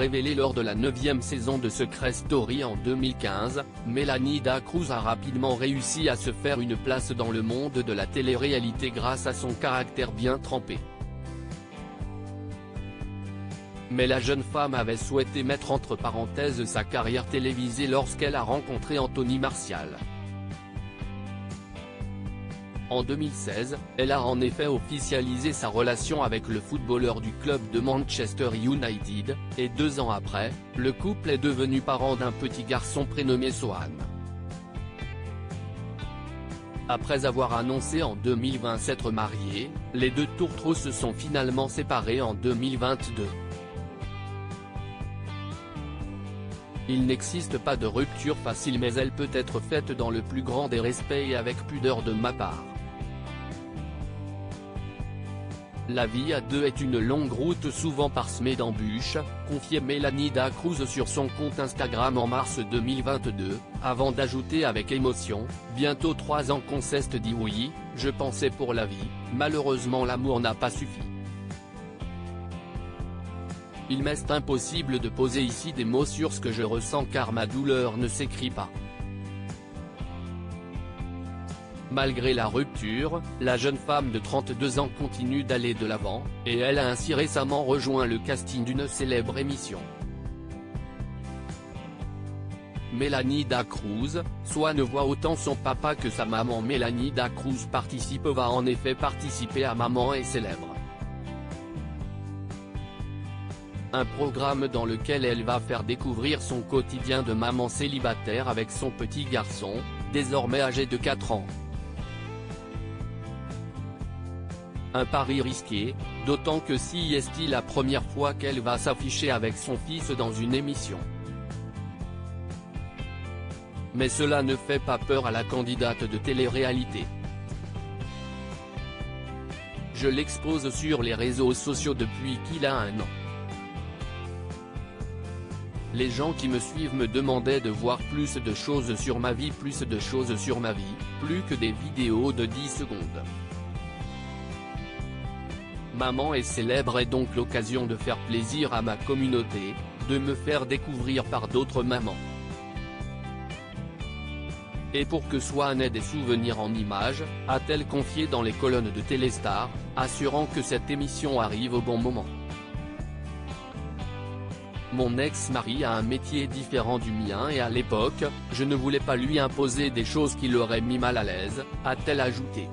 révélé lors de la 9e saison de Secret Story en 2015, Mélanie Dacruz a rapidement réussi à se faire une place dans le monde de la télé-réalité grâce à son caractère bien trempé. Mais la jeune femme avait souhaité mettre entre parenthèses sa carrière télévisée lorsqu'elle a rencontré Anthony Martial. En 2016, elle a en effet officialisé sa relation avec le footballeur du club de Manchester United, et 2 ans après, le couple est devenu parent d'un petit garçon prénommé Sohan. Après avoir annoncé en 2020 s'être mariés, les deux tourtereaux se sont finalement séparés en 2022. Il n'existe pas de rupture facile, mais elle peut être faite dans le plus grand des respects et avec pudeur de ma part. La vie à deux est une longue route souvent parsemée d'embûches, confiait Mélanie Dacruz sur son compte Instagram en mars 2022, avant d'ajouter avec émotion, bientôt 3 ans qu'on s'est dit oui, je pensais pour la vie, malheureusement l'amour n'a pas suffi. Il m'est impossible de poser ici des mots sur ce que je ressens car ma douleur ne s'écrit pas. Malgré la rupture, la jeune femme de 32 ans continue d'aller de l'avant, et elle a ainsi récemment rejoint le casting d'une célèbre émission. Mélanie Dacruz, soit ne voit autant son papa que sa maman. Mélanie Dacruz va en effet participer à Maman est célèbre. Un programme dans lequel elle va faire découvrir son quotidien de maman célibataire avec son petit garçon, désormais âgé de 4 ans. Un pari risqué, d'autant que si est la première fois qu'elle va s'afficher avec son fils dans une émission. Mais cela ne fait pas peur à la candidate de télé-réalité. Je l'expose sur les réseaux sociaux depuis qu'il a 1 an. Les gens qui me suivent me demandaient de voir plus de choses sur ma vie, plus que des vidéos de 10 secondes. Maman est célèbre est donc l'occasion de faire plaisir à ma communauté, de me faire découvrir par d'autres mamans. Et pour que Sohan ait des souvenirs en images, a-t-elle confié dans les colonnes de Téléstar, assurant que cette émission arrive au bon moment. Mon ex-mari a un métier différent du mien et à l'époque, je ne voulais pas lui imposer des choses qui l'auraient mis mal à l'aise, a-t-elle ajouté.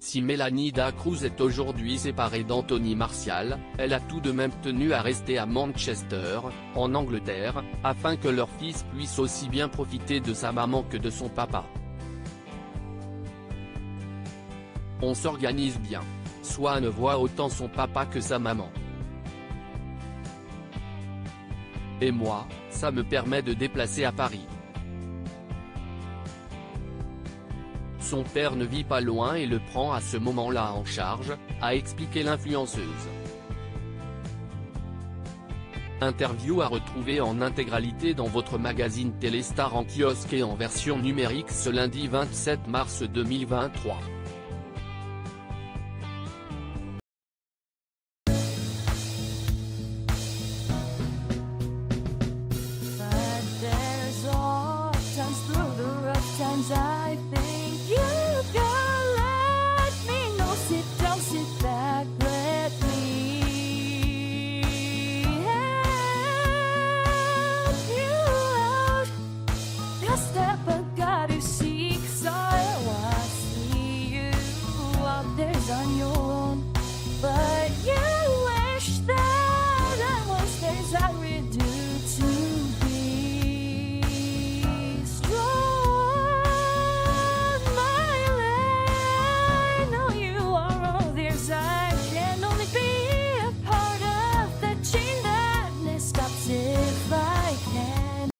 Si Mélanie Dacruz est aujourd'hui séparée d'Anthony Martial, elle a tout de même tenu à rester à Manchester, en Angleterre, afin que leur fils puisse aussi bien profiter de sa maman que de son papa. On s'organise bien. Sohan voit autant son papa que sa maman. Et moi, ça me permet de déplacer à Paris. Son père ne vit pas loin et le prend à ce moment-là en charge, a expliqué l'influenceuse. Interview à retrouver en intégralité dans votre magazine Téléstar en kiosque et en version numérique ce lundi 27 mars 2023. Times